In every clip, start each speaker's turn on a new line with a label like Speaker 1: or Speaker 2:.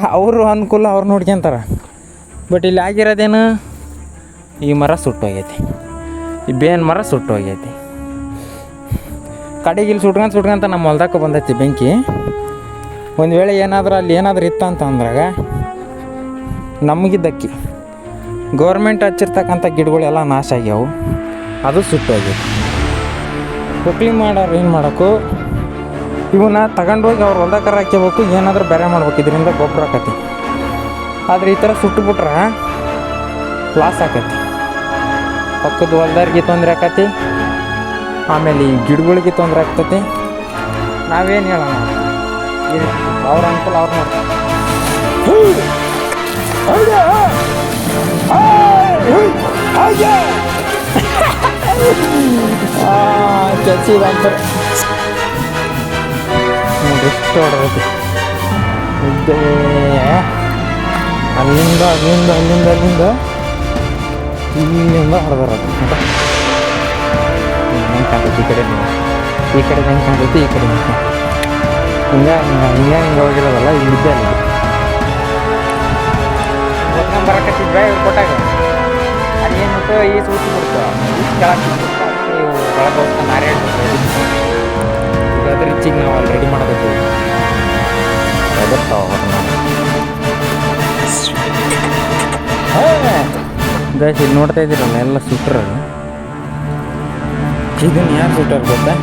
Speaker 1: ಅವರು ಅನುಕೂಲ ಅವ್ರು ನೋಡ್ಕೊಂತಾರೆ. ಬಟ್ ಇಲ್ಲಿ ಆಗಿರೋದೇನು, ಈ ಮರ ಸುಟ್ಟೋಗೈತಿ, ಈ ಬೇವಿನ ಮರ ಸುಟ್ಟೋಗೈತಿ. ಕಡೆಗೆ ಇಲ್ಲಿ ಸುಟ್ಕೊಂತ ನಮ್ಮ ಹೊಲ್ದಕ್ಕೆ ಬಂದೈತಿ ಬೆಂಕಿ. ಒಂದು ವೇಳೆ ಏನಾದರೂ ಅಲ್ಲಿ ಏನಾದರೂ ಇತ್ತಂತ ಅಂದ್ರಾಗ ನಮಗಿದ್ದಕ್ಕಿ ಗೌರ್ಮೆಂಟ್ ಹಚ್ಚಿರ್ತಕ್ಕಂಥ ಗಿಡಗಳೆಲ್ಲ ನಾಶ ಆಗ್ಯಾವು, ಅದು ಸುಟ್ಟೋಗೈತಿ. ಪುಕ್ಲಿ ಮಾಡೋರು ಏನು ಮಾಡೋಕ್ಕೂ, ಇವನ್ನ ತಗೊಂಡೋಗಿ ಅವ್ರು ಹೊಲ್ದಕ್ಕಾರ ಹಾಕ್ಯಬೇಕು, ಏನಾದರೂ ಬೇರೆ ಮಾಡ್ಬೇಕು, ಇದರಿಂದ ಗೊಬ್ಬರ ಆಕತಿ. ಆದರೆ ಈ ಥರ ಸುಟ್ಟುಬಿಟ್ರೆ ಲಾಸ್ ಆಕತಿ. ಪಕ್ಕದ ಹೊಲ್ದಾರಿಗೆ ತೊಂದರೆ ಆಕತಿ, ಆಮೇಲೆ ಈ ಗಿಡಗಳಿಗೆ ತೊಂದರೆ ಆಗ್ತತಿ. ನಾವೇನು ಹೇಳೋಣ, ಅವ್ರ ಅನುಕೂಲ ಅವ್ರು ನೋಡ್ತಾರೆ. ಚಚ್ಚಿದಂತಾರೆ ನೋಡಿ ಎಷ್ಟು ಹೊಡೆದೈತಿ. ಅಲ್ಲಿಂದ ಅಲ್ಲಿಂದ ಅಲ್ಲಿಂದ ಅಲ್ಲಿಂದ ಇಲ್ಲಿಂದ ಹೊಡೆದಾರ. ಹೆಂಗೆ ಕಾಣ್ತೈತಿ ಈ ಕಡೆ, ಈ ಕಡೆ ಹೆಂಗೆ ಕಾಣ್ತೈತಿ, ಈ ಕಡೆ ಹಿಂಗೆ ಹಿಂಗೆ ಹೋಗಿರೋದಲ್ಲ, ಇಲ್ಲಿದ್ದೆ ಅಲ್ಲಿ ಬರಕತ್ತಿದ್ವಿ. ಇವ್ರು ಕೊಟ್ಟಾಗ ಅಲ್ಲಿ ಏನ್ಬಿಟ್ಟು ಈ ಸೂಚಿ ಬಿಡ್ತು, ಕೆಳಗೆ ಒಳಗೋಸ್ಕರ ನಾರೇ ಈಗ ಅದ್ರ ರಿಚಿಗೆ ನಾವು ಅಲ್ಲಿ ರೆಡಿ ಮಾಡೋದಕ್ಕೆ ಗೈಸ್ ಇಲ್ಲಿ ನೋಡ್ತಾ ಇದ್ದೀರಲ್ಲ, ಎಲ್ಲ ಸುಟ್ರು. ಇದನ್ನು ಯಾರು ಸುಟ್ಟಾರ ಗೊತ್ತಾ?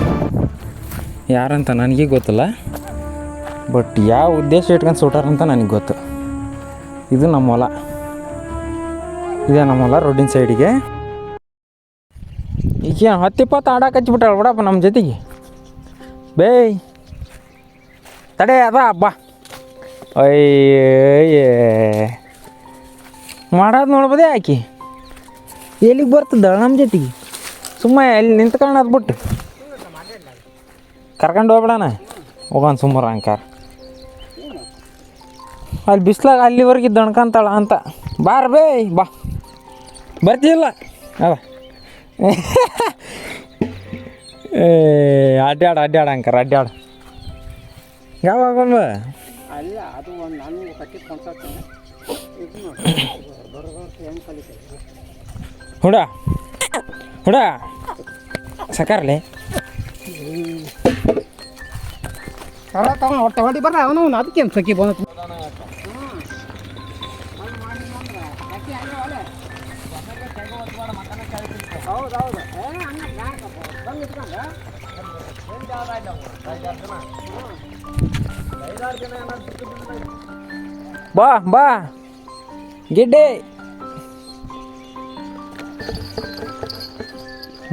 Speaker 1: ಯಾರಂತ ನನಗೆ ಗೊತ್ತಿಲ್ಲ, ಬಟ್ ಯಾವ ಉದ್ದೇಶ ಇಟ್ಕೊಂಡು ಸುಟ್ಟಾರಂತ ನನಗೆ ಗೊತ್ತು. ಇದು ನಮ್ಮ ಹೊಲ, ಇದೇ ನಮ್ಮ ಹೊಲ ರೋಡಿನ ಸೈಡಿಗೆ. ಈಗ 10-20 ಆಡಕ್ಕೆ ಹಚ್ಬಿಟ್ಟಾಳ ಬಿಡಪ್ಪ ನಮ್ಮ ಜೊತೆಗೆ. ಬೇಯ್ ತಡೆ ಅದ ಹಬ್ಬ ಅಯ್ಯ ಮಾಡೋದು ನೋಡ್ಬೋದೇ. ಆಕಿ ಎಲ್ಲಿಗೆ ಬರ್ತದ ನಮ್ಮ ಜೊತೆಗೆ? ಸುಮ್ಮನೆ ಎಲ್ಲಿ ನಿಂತ್ಕೊಂಡು ಅದ್ಬಿಟ್ಟು ಕರ್ಕೊಂಡು ಹೋಗ್ಬಿಡಣ, ಹೋಗೋಣ ಸುಮ್ಮರ ಅಂಕಾರ. ಅಲ್ಲಿ ಬಿಸ್ಲಾಗ ಅಲ್ಲಿವರೆಗೆ ದಣ್ಕಂತಾಳ ಅಂತ. ಬಾರ ಬೇಯ್ ಬಾ, ಬರ್ತಿಲ್ಲ ಅದ ಅಡ್ಡಾಡ ಅಡ್ಡಾಡ ಅಂಕಾರ, ಅಡ್ಡಾಡ ಯಾವಾಗ ಹುಡ ಹುಡ ಸಕಾರ್ಲೆ
Speaker 2: ತಗೊಂಡು ಬರ್ರ ಅವನು ಅದಕ್ಕೆ ಸಖಿ ಬಂದ.
Speaker 1: ಬಾ ಬಾ ಗಿಡ್ಡೆ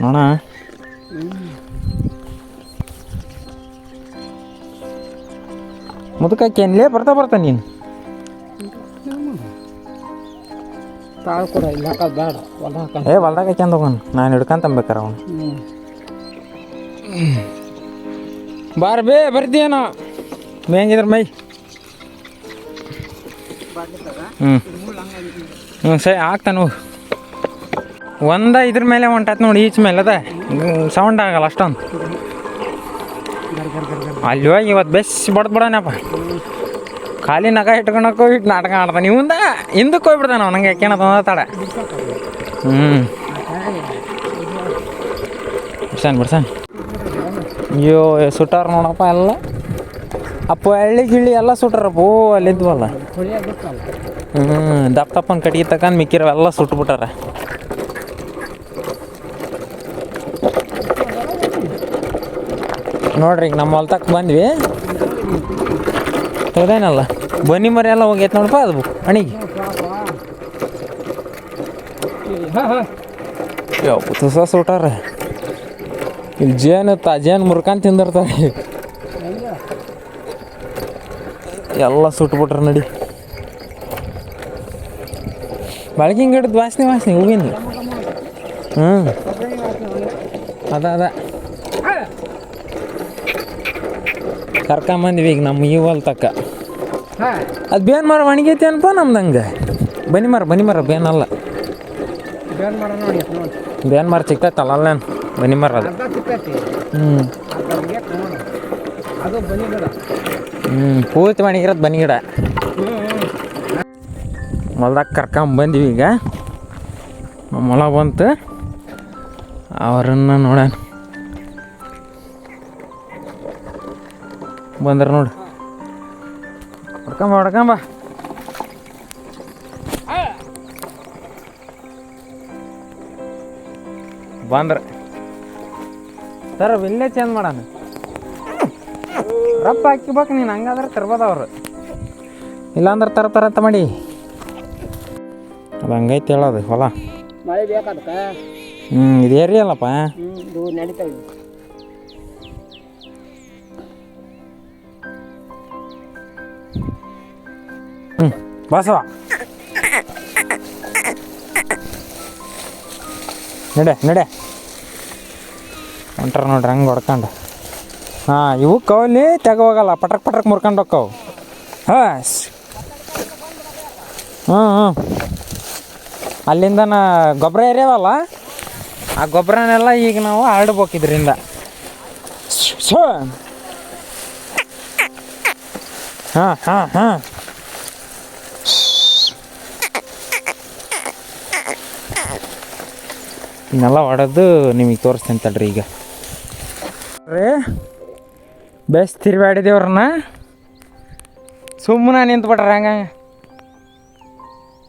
Speaker 1: ನೋಣ. ಮುದುಕೇನ್ಲೇ ಬರ್ತಾ ನೀನು
Speaker 2: ತಾಳು ಕೂಡ ಇಲ್ಲ ಬೇಡ
Speaker 1: ಹೊಲ್ದಾಗ ಹಾಕ್ಯಂದು ಹೋಗೋಣ, ನಾನು ಹಿಡ್ಕೊಂತಂಬೇಕಾರೆ ಅವನು. ಬಾರ ಬೇ ಬರ್ತೀಯೇನೋ ಹೆಂಗಿದ್ರ ಮೈ. ಸರಿ ಆಗ್ತಾನು. ಇದ್ರ ಮೇಲೆ ಹೊಂಟಾತ್ ನೋಡಿ, ಈಚ್ ಮೇಲೆ ಅದ ಸೌಂಡ್ ಆಗಲ್ಲ ಅಷ್ಟೊಂದು. ಅಲ್ಲಿ ಹೋಗಿ ಇವತ್ತು ಬೆಸ್ ಬಡ್ದ್ಬಿಡೋಣಪ್ಪ. ಖಾಲಿ ನಗ ಇಟ್ಕೊಳಕ್ಕೆ ಹೋಗಿ ನಾಟಕ ಆಡ್ತಾನೆ. ಇವಂದ ಹಿಂದಕ್ಕೆ ಹೋಗ್ಬಿಡ್ತಾನೆ ನಾವು, ನಂಗೆ ಯಾಕೆನ ತಡ. ಬಿಡ್ಸಾನ್ ಅಯ್ಯೋ ಸುಟ್ಟಾರ ನೋಡಪ್ಪ ಎಲ್ಲ. ಅಪ್ಪ ಹಳ್ಳಿ ಗಿಳ್ಳಿ ಎಲ್ಲ ಸುಟ್ಟಾರಪ್ಪ. ಅಲ್ಲಿದ್ವಲ್ಲ ದಪ್ಪನ ಕಟ್ಟಿಗೆ ತಗೊಂಡು ಮಿಕ್ಕಿರವೆಲ್ಲ ಸುಟ್ಬಿಟ್ಟಾರ. ನೋಡ್ರಿ ಈಗ ನಮ್ಮ ಹೊಲ್ತಕ್ಕೆ ಬಂದ್ವಿ. ಹೌದೇನಲ್ಲ, ಬನ್ನಿ ಮರಿ ಎಲ್ಲ ಹೋಗೈತೆ ನೋಡಪ್ಪ ಅದು ಅಣಿಗೆ. ತುಸ ಸುಟ್ಟಾರ. ಇಲ್ಲಿ ಜೇನು ಮುರ್ಕಂತ ತಿಂದಿರ್ತಾರೆ, ಎಲ್ಲ ಸುಟ್ಬಿಟ್ರ ನಡಿ. ಬೆಳಗಿನ ಗಿಡದ ವಾಸನೆ ಹೂವಿಂದ. ಅದ ಕರ್ಕೊಂಬಂದ್ವಿ ಈಗ ನಮ್ಮ ಈ ಹೊಲ್ತಕ್ಕ. ಅದು ಬೇನ್ ಮರ ಒಣಗೈತಿ ಅನ್ಪ ನಮ್ದಂಗೆ. ಬನ್ನಿ ಮರ ಬೇನಲ್ಲ, ಬೇನ್ ಮರ ಸಿಗ್ತೈತಲ್ಲ ಅಲ್ಲೇನು ಬನ್ನಿ ಮರ ಅದು. ಪೂರ್ತಿ ಒಣಗಿರೋದು ಬನ್ನಿ ಗಿಡ. ಹೊಲ್ದಾಗ ಕರ್ಕೊಂಬಂದ್ವಿ ಈಗ. ನಮ್ಮ ಹೊಲ ಬಂತು, ಅವರನ್ನು ನೋಡೋಣ. ಬಂದ್ರೆ ನೋಡಿ, ಹೊಡ್ಕೊಂಬ ಬಂದ್ರೆ ಸರ್ ಇಲ್ಲೇ ಚೇಂಜ್ ಮಾಡೋಣ. ರಪ್ಪ ಹಾಕಿಬೇಕು ನೀನು, ಹಂಗಾದ್ರೆ ತರ್ಬೋದು ಅವ್ರು, ಇಲ್ಲಾಂದ್ರೆ ತರತ ಮಾಡಿ. ಅದು ಹಂಗೈತೆ ಹೇಳೋದು ಹೊಲ.
Speaker 2: ಮಳೆ ಬೇಕಾದಕ್ಕೆ
Speaker 1: ಇದು ಏರಿ ಅಲ್ಲಪ್ಪ.
Speaker 2: ನಡೀತಾ ಇದೆ.
Speaker 1: ಬಸವ ನಡೆ ಹೊಂಟ್ರ ನೋಡ್ರಿ ಹಂಗೆ ಹೊಡ್ಕೊಂಡು. ಹಾಂ, ಇವು ಕವಲಿ ತೆಗೋಗಲ್ಲ, ಪಟ್ರಕ್ ಮುರ್ಕೊಂಡು ಹೋಕ್ಕವು. ಹಾಂ ಹ್ಞೂ ಅಲ್ಲಿಂದ ಗೊಬ್ಬರ ಎರಿಯವಲ್ಲ, ಆ ಗೊಬ್ಬರನೆಲ್ಲ ಈಗ ನಾವು ಹರಡ್ಬೇಕು ಇದರಿಂದ. ಹಾಂ ಇನ್ನೆಲ್ಲ ಹೊಡೆದು ನಿಮಗೆ ತೋರಿಸ್ತೇನೆ ತಡ್ರಿ. ಈಗ ರೀ ಬೇಸ್ ತಿರುಗಾಡಿದೇವ್ರನ್ನ ಸುಮ್ಮನೆ ನಿಂತ್ಬಿಟ್ರೆ ಹಂಗೆ.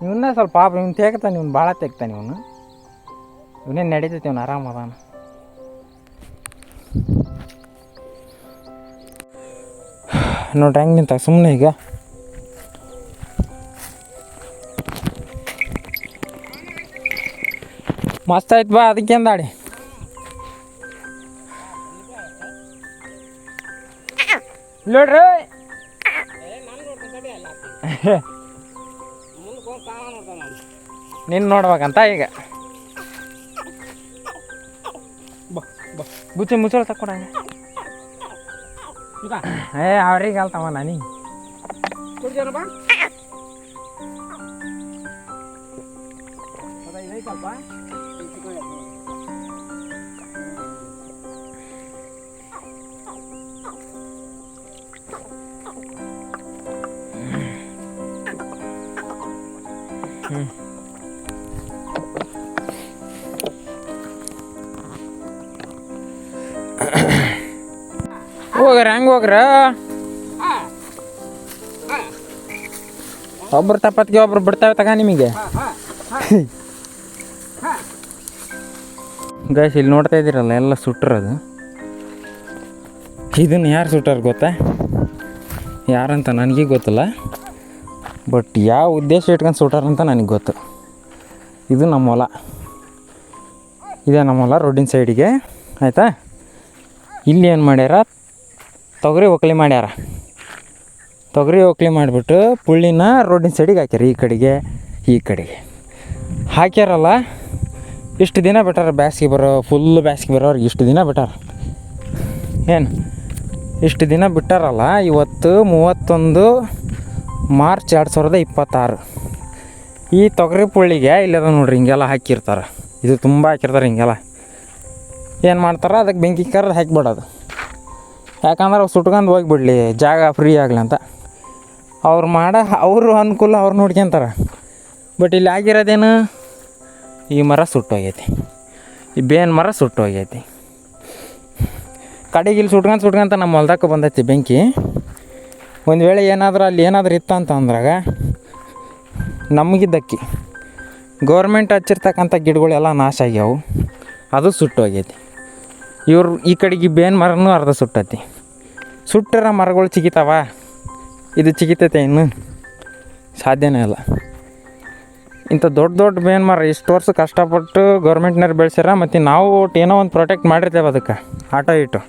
Speaker 1: ಇವನ್ನ ಸ್ವಲ್ಪ ಪಾಪ ಇವ್ನು ತೆಗ್ತಾನೆ, ಇವ್ನು ಭಾಳ ತೆಗ್ತಾನೆ. ಇವನೇ ನಡೀತೈತಿ, ಇವನು ಆರಾಮದಾನ. ನೋಡ್ರಿ ಹೆಂಗೆ ನಿಂತ ಸುಮ್ಮನೆ. ಈಗ ಮಸ್ತ್ ಆಯ್ತು ಬಾ, ಅದಕ್ಕೆ ಅಂದಾಡಿ. ನೋಡ್ರಿ ನಿನ್ನ ನೋಡ್ಬೇಕಂತ ಈಗ. ಬುಚ್ಚಿ ಮುಚ್ಚಳ ತಕ್ಕೊಡಂಗೆ. ಅವ್ರಿಗೆ ಅಲ್ತವ ನಾನಿ ಹೋಗ್ರ ಹೆಂಗೆ ಹೋಗ್ರ. ಒಬ್ರು ತಪ್ಪತ್ಗೆ ಒಬ್ರು ಬಿಡ್ತಾವೆ ತಗ ನಿಮಗೆ. ಗೈಸ್ ಇಲ್ಲಿ ನೋಡ್ತಾ ಇದ್ದೀರಲ್ಲ, ಎಲ್ಲ ಸುಟ್ಟಿರೋದು. ಇದನ್ನು ಯಾರು ಸುಟ್ಟಾರ ಗೊತ್ತಾ? ಯಾರಂತ ನನಗೆ ಗೊತ್ತಿಲ್ಲ, ಬಟ್ ಯಾವ ಉದ್ದೇಶ ಇಟ್ಕೊಂಡು ಸುಟ್ಟಾರಂತ ನನಗೆ ಗೊತ್ತು. ಇದು ನಮ್ಮ ಹೊಲ, ಇದೇ ನಮ್ಮ ಹೊಲ ರೋಡಿನ ಸೈಡಿಗೆ. ಆಯಿತಾ? ಇಲ್ಲಿ ಏನು ಮಾಡ್ಯಾರ, ತೊಗರಿ ಒಕ್ಕಲಿ ಮಾಡ್ಯಾರ. ತೊಗರಿ ಒಕ್ಕಲಿ ಮಾಡಿಬಿಟ್ಟು ಪುಳ್ಳಿನ ರೋಡಿನ ಸೈಡಿಗೆ ಹಾಕ್ಯಾರ. ಈ ಕಡೆಗೆ ಹಾಕ್ಯಾರಲ್ಲ, ಇಷ್ಟು ದಿನ ಬಿಟ್ಟಾರ. ಬ್ಯಾಸ್ಗೆ ಫುಲ್ಲು ಬ್ಯಾಸ್ಗೆ ಬರೋರಿಗೆ ಇಷ್ಟು ದಿನ ಬಿಟ್ಟಾರ. ಏನು ಇಷ್ಟು ದಿನ ಬಿಟ್ಟಾರಲ್ಲ. ಇವತ್ತು 31 ಮಾರ್ಚ್ 2026. ಈ ತೊಗರಿ ಪುಳ್ಳಿಗೆ ಇಲ್ಲದ ನೋಡ್ರಿ ಹಿಂಗೆಲ್ಲ ಹಾಕಿರ್ತಾರೆ. ಇದು ತುಂಬ ಹಾಕಿರ್ತಾರೆ. ಹಿಂಗೆಲ್ಲ ಏನು ಮಾಡ್ತಾರೆ, ಅದಕ್ಕೆ ಬೆಂಕಿ ಕರೆದು ಹಾಕಿಬಿಡೋದು. ಯಾಕಂದ್ರೆ ಅವ್ರು ಸುಟ್ಕೊಂಡು ಹೋಗಿಬಿಡ್ಲಿ, ಜಾಗ ಫ್ರೀ ಆಗಲಿ ಅಂತ. ಅವರು ಅನುಕೂಲ ಅವ್ರು ನೋಡ್ಕೊಂತಾರೆ. ಬಟ್ ಇಲ್ಲಿ ಆಗಿರೋದೇನು, ಈ ಮರ ಸುಟ್ಟೋಗೈತಿ, ಈ ಬೇನ್ ಮರ ಸುಟ್ಟೋಗೈತಿ. ಕಡೆಗೆ ಇಲ್ಲಿ ಸುಟ್ಕೊಂತ ನಮ್ಮ ಹೊಲ್ದಕ್ಕೆ ಬಂದೈತಿ ಬೆಂಕಿ. ಒಂದು ವೇಳೆ ಅಲ್ಲಿ ಏನಾದರೂ ಇತ್ತಂತ ಅಂದ್ರಾಗ ನಮಗಿದ್ದಕ್ಕಿ ಗೌರ್ಮೆಂಟ್ ಹಚ್ಚಿರ್ತಕ್ಕಂಥ ಗಿಡಗಳೆಲ್ಲ ನಾಶ ಆಗ್ಯಾವು, ಅದು ಸುಟ್ಟೋಗೈತಿ. ಈ ಕಡೆಗೆ ಬೇನ್ ಮರನೂ ಅರ್ಧ ಸುಟ್ಟೈತಿ. ಸುಟ್ಟಿರೋ ಮರಗಳು ಚಿಗಿತಾವ, ಇದು ಚಿಗಿತೈತೆ ಇನ್ನು ಸಾಧ್ಯನೇ ಇಲ್ಲ. ಇಂಥ ದೊಡ್ಡ ಬೇನ್ ಮರ ಇಷ್ಟು ವರ್ಷ ಕಷ್ಟಪಟ್ಟು ಗೌರ್ಮೆಂಟ್ನವ್ರು ಬೆಳೆಸ್ಯಾರ. ಮತ್ತು ನಾವು ಏನೋ ಒಂದು ಪ್ರೊಟೆಕ್ಟ್ ಮಾಡಿರ್ತೇವೆ ಅದಕ್ಕೆ ಆಟೋ ಇಟ್ಟು.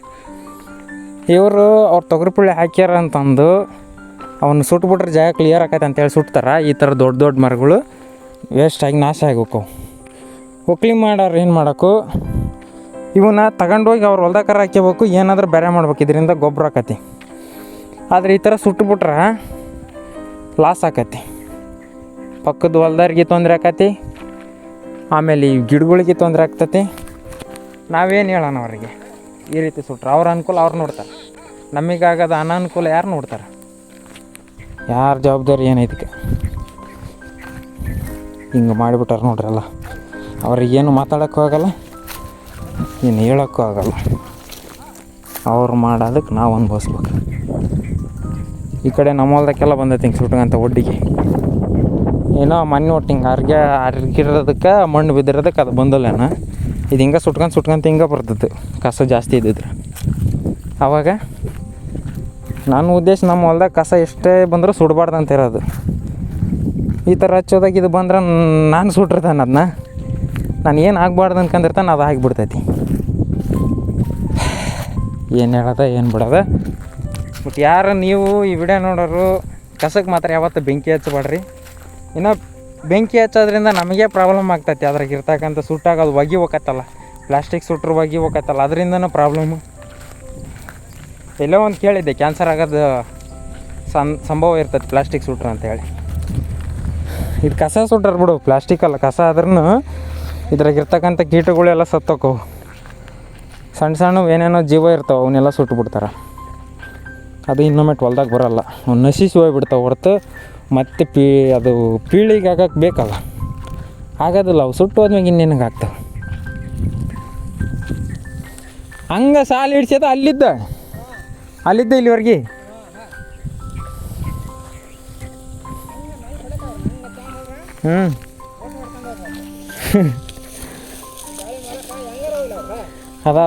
Speaker 1: ಇವರು ಅವ್ರು ತೊಗರಿ ಪುಳ್ಳಿ ಹಾಕ್ಯಾರ ಅಂತಂದು ಅವನು ಸುಟ್ಬಿಟ್ರೆ ಜಾಗ ಕ್ಲಿಯರ್ ಆಕೈತೆ ಅಂತೇಳಿ ಸುಟ್ತಾರೆ. ಈ ಥರ ದೊಡ್ಡ ಮರಗಳು ವೇಸ್ಟಾಗಿ ನಾಶ ಆಗ್ಬೇಕು. ಒಕ್ಲಿ ಮಾಡೋರು ಏನು ಮಾಡೋಕ್ಕೂ, ಇವನ್ನ ತಗೊಂಡೋಗಿ ಅವ್ರು ಹೊಲ್ದಾಕರ ಹಾಕ್ಯಬೇಕು, ಏನಾದರೂ ಬೇರೆ ಮಾಡ್ಬೇಕು. ಇದರಿಂದ ಗೊಬ್ಬರ ಆಕತಿ. ಆದರೆ ಈ ಥರ ಸುಟ್ಟುಬಿಟ್ರೆ ಲಾಸ್ ಆಕತಿ. ಪಕ್ಕದ ಹೊಲ್ದಾರಿಗೆ ತೊಂದರೆ ಆಕತಿ, ಆಮೇಲೆ ಈ ಗಿಡಗಳಿಗೆ ತೊಂದರೆ ಆಗ್ತತಿ. ನಾವೇನು ಹೇಳೋಣ ಅವರಿಗೆ? ಈ ರೀತಿ ಸುಟ್ರೆ ಅವ್ರ ಅನುಕೂಲ ಅವ್ರು ನೋಡ್ತಾರೆ, ನಮಗಾಗದ ಅನಾನುಕೂಲ ಯಾರು ನೋಡ್ತಾರೆ? ಯಾರ ಜವಾಬ್ದಾರಿ ಏನೈತಕ್ಕೆ? ಹಿಂಗೆ ಮಾಡಿಬಿಟ್ಟಾರೆ ನೋಡ್ರಲ್ಲ. ಅವ್ರಿಗೇನು ಮಾತಾಡೋಕ್ಕೂ ಆಗಲ್ಲ, ಇನ್ನು ಹೇಳೋಕ್ಕೂ ಆಗಲ್ಲ. ಅವ್ರು ಮಾಡೋದಕ್ಕೆ ನಾವು ಅನ್ಭವಿಸ್ಬೇಕು. ಈ ಕಡೆ ನಮ್ಮ ಹೊಲ್ದಕ್ಕೆಲ್ಲ ಬಂದೈತೆ ಹಿಂಗೆ ಸುಟ್ಕಂತ ಒಡ್ಡಿಗೆ. ಏನೋ ಮಣ್ಣು ಒಟ್ಟು ಹಿಂಗೆ ಅರ್ಗಿರೋದಕ್ಕೆ ಮಣ್ಣು ಬಿದ್ದಿರೋದಕ್ಕೆ ಅದು ಬಂದಲ್ಲೇನ. ಇದು ಹಿಂಗೆ ಸುಟ್ಕೊಂತ ಹಿಂಗೆ ಬರ್ತದೆ ಕಸ ಜಾಸ್ತಿ ಇದ್ದಿದ್ರೆ. ಆವಾಗ ನನ್ನ ಉದ್ದೇಶ ನಮ್ಮ ಹೊಲ್ದಾಗ ಕಸ ಎಷ್ಟೇ ಬಂದರೂ ಸುಡಬಾರ್ದು ಅಂತ ಇರೋದು. ಈ ಥರ ಹಚ್ಚೋದಾಗ ಇದು ಬಂದ್ರೆ ನಾನು ಸುಟ್ಟಿರ್ತಾನೆ ಅದನ್ನ, ನಾನು ಏನು ಆಗಬಾರ್ದು ಅನ್ಕೊಂಡಿರ್ತಾನೆ, ಅದು ಆಗಿಬಿಡ್ತೈತಿ. ಏನು ಹೇಳೋದ ಏನು ಬಿಡೋದ. ಬಟ್ ಯಾರು ನೀವು ಈ ವಿಡಿಯೋ ನೋಡೋರು ಕಸಕ್ಕೆ ಮಾತ್ರ ಯಾವತ್ತೂ ಬೆಂಕಿ ಹಚ್ಚಬೇಡ್ರಿ. ಇನ್ನು ಬೆಂಕಿ ಹಚ್ಚೋದ್ರಿಂದ ನಮಗೆ ಪ್ರಾಬ್ಲಮ್ ಆಗ್ತೈತಿ. ಅದ್ರಾಗ ಇರ್ತಕ್ಕಂಥ ಸುಟ್ಟಾಗ ಅದು ಒಗಿ ಹೋಗತ್ತಲ್ಲ, ಪ್ಲಾಸ್ಟಿಕ್ ಸುಟ್ಟರು ಒಗಿ ಹೋಗತ್ತಲ್ಲ, ಅದರಿಂದನೂ ಪ್ರಾಬ್ಲಮ್ಮು. ಎಲ್ಲೋ ಒಂದು ಕೇಳಿದ್ದೆ, ಕ್ಯಾನ್ಸರ್ ಆಗೋದು ಸಂಭವ ಇರ್ತೈತಿ ಪ್ಲಾಸ್ಟಿಕ್ ಸುಟ್ರು ಅಂತೇಳಿ. ಇದು ಕಸ ಸುಟ್ಟಾರ ಬಿಡು, ಪ್ಲಾಸ್ಟಿಕ್ ಅಲ್ಲ ಕಸ. ಆದ್ರೂ ಇದ್ರಾಗ ಇರ್ತಕ್ಕಂಥ ಕೀಟಗಳೆಲ್ಲ ಸತ್ತೋಕವು. ಸಣ್ಣ ಸಣ್ಣ ಏನೇನೋ ಜೀವ ಇರ್ತಾವೆ, ಅವನ್ನೆಲ್ಲ ಸುಟ್ಟುಬಿಡ್ತಾರೆ. ಅದು ಇನ್ನೊಮ್ಮೆ ಹೊಲ್ದಾಗ ಬರೋಲ್ಲ, ಅವ್ನು ನಶಿಸಿ ಹೋಗ್ಬಿಡ್ತಾವೆ ಹೊರತು ಮತ್ತೆ ಅದು ಪೀಳಿಗೆ ಆಗಕ್ಕೆ ಬೇಕಲ್ಲ, ಆಗೋದಿಲ್ಲ. ಅವು ಸುಟ್ಟು ಹೋದ್ಮ್ಯಾಗ ಇನ್ನೇನಗೆ ಆಗ್ತವೆ. ಹಂಗೆ ಸಾಲು ಹಿಡ್ಸ್ಯದ ಅಲ್ಲಿದ್ದ ಇಲ್ಲಿವರೆಗೆ. ಅದ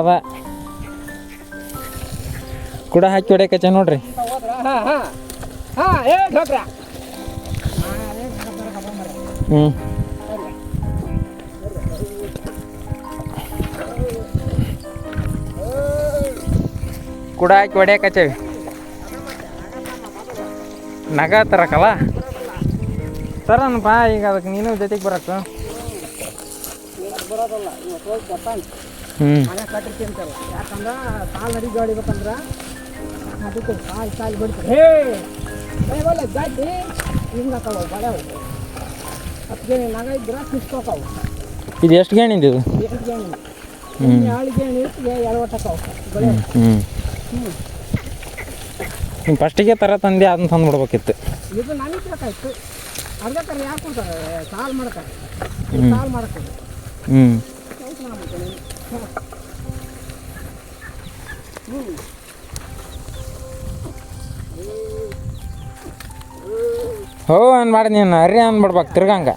Speaker 1: ಕೂಡ ಹಾಕಿ ಹೊಡ್ಯಾಕಚ್ಚ ನೋಡ್ರಿ. ಕೂಡ ಹಾಕಿ ಹೊಡ್ಯಾಕಚ್ಚವಿ. ನಗ ತರಕಲ್ಲ ತರನಪ್ಪ. ಈಗ ಅದಕ್ಕೆ ನೀನು ಜೊತೆಗೆ ಬರಕ್ಕೆ
Speaker 2: ಬರೋದಲ್ಲ, ಮನೆ ಕಟ್ಟಿರ್ತಿ ಅಂತಲ್ಲ. ಯಾಕಂದ್ರೆ ಕಾಲು ನಡಿ ಗಾಡಿಬೇಕಂದ್ರೆ ಅದಕ್ಕೆ ಕಾಲು ಬಿಡ್ತಾರೆ. ಬಲ್ಲ ಗಾಡಿ ಹಿಂಗೆ ಹಾಕವು ಬಳೆ ಹತ್ತು ನಗ ಇದ್ರೆ ಸಿಸ್ಕೋಕಾವು.
Speaker 1: ಇದು ಎಷ್ಟು ಗೇಣಿಂದ ಇದು?
Speaker 2: 8 ಗೇಣಿ, 2 ಗೇಣಿ ಇರ್ತಿಗೆ 2 ಒಟ್ಟಕಾವು ಬಳೆ.
Speaker 1: ನೀವು ಫಸ್ಟಿಗೆ ಥರ ತಂದೆ ಅದನ್ನ ತಂದು ಬಿಡ್ಬೇಕಿತ್ತು.
Speaker 2: ಇದು ನನಗೆ ಬೇಕಾಯ್ತು. ಅದಕ್ಕೆ ಯಾಕೆ ಕೊಡ್ತಾರೆ ಸಾಲು ಮಾಡ್ತಾರೆ, ಸಾಲು ಮಾಡಕ್ಕೆ.
Speaker 1: ಹೋ ಅನ್ಬಾರ್ದು ನೀನು, ಅರ್ರಿ ಅನ್ಬಿಡ್ಬೇಕು ತಿರ್ಗಂಗ.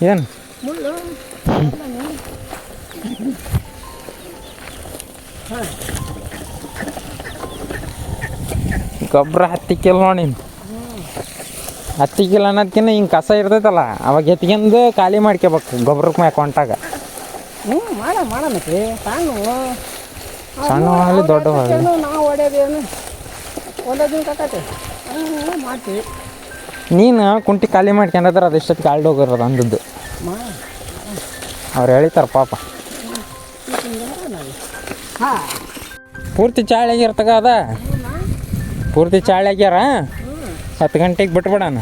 Speaker 1: ಏನು ಗೊಬ್ಬರ 10 ಕಿಲೋ ನೋಡಿ. 10 ಕಿಲೋ ಅನ್ನೋದಕ್ಕಿಂತ ಹಿಂಗೆ ಕಸ ಇರ್ತೈತಲ್ಲ ಅವಾಗ ಎತ್ಕೊಂಡು ಖಾಲಿ ಮಾಡ್ಕೋಬೇಕು ಗೊಬ್ಬರಕ್ಕೆ ಮ್ಯಾಕ ಹೊಂಟಾಗ.
Speaker 2: ಮಾಡತ್ತೆ
Speaker 1: ಸಣ್ಣ ಆಗಲಿ ದೊಡ್ಡ ಆಗಲಿ
Speaker 2: ನಾವು ಹೊಡೆಯೋದೇನು ಒಂದೇ ದಿನ ಕಟ್ಟೈತೆ ಮಾಡ್ತೀವಿ.
Speaker 1: ನೀನು ಕುಂಟಿ ಖಾಲಿ ಮಾಡ್ಕೊಂಡ್ರೆ ಅದು ಎಷ್ಟೊತ್ತಿಗೆ ಕಾಲ್ಡ್ ಹೋಗಿರೋದು ಅಂದದ್ದು ಅವ್ರು ಹೇಳಿತಾರೆ ಪಾಪ. ಪೂರ್ತಿ ಚಾಳಿಯಾಗಿರ್ತಗ ಅದ, ಪೂರ್ತಿ ಚಾಳಿಯಾಗ್ಯಾರ. 10 ಗಂಟೆಗೆ ಬಿಟ್ಬಿಡೋಣ.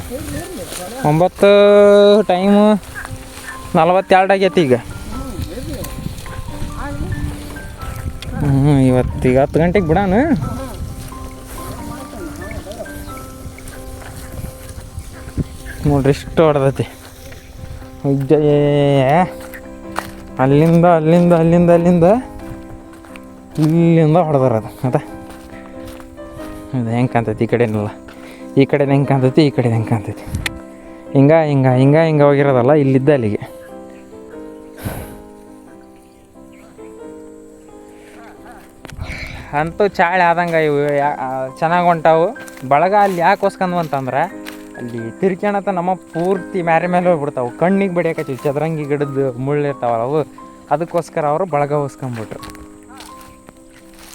Speaker 1: 9 ಟೈಮು 42 ಆಗೈತಿ ಈಗ. ಇವತ್ತೀಗ 10 ಗಂಟೆಗೆ ಬಿಡೋಣ. ನೋಡ್ರಿ ಇಷ್ಟು ಹೊಡೆದೈತಿ. ಅಲ್ಲಿಂದ ಅಲ್ಲಿಂದ ಅಲ್ಲಿಂದ ಅಲ್ಲಿಂದ ಇಲ್ಲಿಂದ ಹೊಡೆದಾರ ಅದು. ಅದ ಅದು ಹೆಂಗೆ ಕಾಣ್ತೈತಿ ಈ ಕಡೆನೆಲ್ಲ, ಈ ಕಡೆದು ಹೆಂಗೆ ಕಾಣ್ತೈತಿ, ಈ ಕಡೆದು ಹೆಂಗೆ ಕಾಣ್ತೈತಿ. ಹಿಂಗೆ ಹಿಂಗೆ ಹಿಂಗೆ ಹಿಂಗೆ ಹೋಗಿರೋದಲ್ಲ ಇಲ್ಲಿದ್ದ ಅಲ್ಲಿಗೆ. ಅಂತೂ ಚಾಳೆ ಆದಂಗೆ ಇವು ಚೆನ್ನಾಗಿ ಹೊಂಟಾವು. ಬಳಗ ಅಲ್ಲಿ ಯಾಕೆ ಹೊಸ್ಕೊಂಡ್ವು ಅಂತಂದ್ರೆ ಅಲ್ಲಿ ತಿರ್ಕ್ಯಾಣತ್ತ ನಮ್ಮ ಪೂರ್ತಿ ಮೇಲೆ ಹೋಗ್ಬಿಡ್ತಾವೆ. ಕಣ್ಣಿಗೆ ಬಡಿಯಾಕತ್ತೀವಿ, ಚದರಂಗಿ ಗಿಡದ ಮುಳ್ಳು ಇರ್ತಾವಲ್ಲ ಅವು, ಅದಕ್ಕೋಸ್ಕರ ಅವರು ಬಳಗ ಹೊಸ್ಕೊಂಬಿಟ್ರು.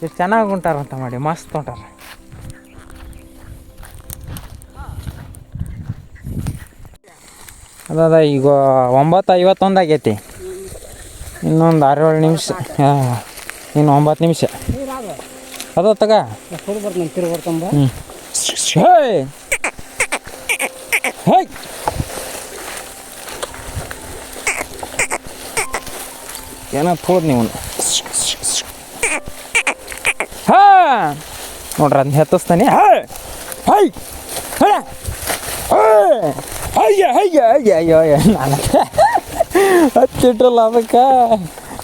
Speaker 1: ಎಷ್ಟು ಚೆನ್ನಾಗಿ ಹೊಂಟಾರಂತ ಮಾಡಿ, ಮಸ್ತ್ ಹೊಂಟಾರ. ಅದ ಈಗ 9:51 ಆಗೈತಿ. ಇನ್ನೊಂದು 6-7 ನಿಮಿಷ, ಇನ್ನು 9 ನಿಮಿಷ ಅದ ತಗ. ಏನೋ ಹೋದ್ ನೀವು ಹಾ ನೋಡ್ರಿ ಅದನ್ನ ಹೆತ್ತಿಸ್ತಾನೆ. ಹೈ ಹಳ ಅಯ್ಯ ಅಯ್ಯ ಅಯ್ಯ ಅಯ್ಯೋ ಅಯ್ಯ ನಾನು ಹಚ್ಚಿಟ್ರಲ್ಲ ಅದಕ್ಕೆ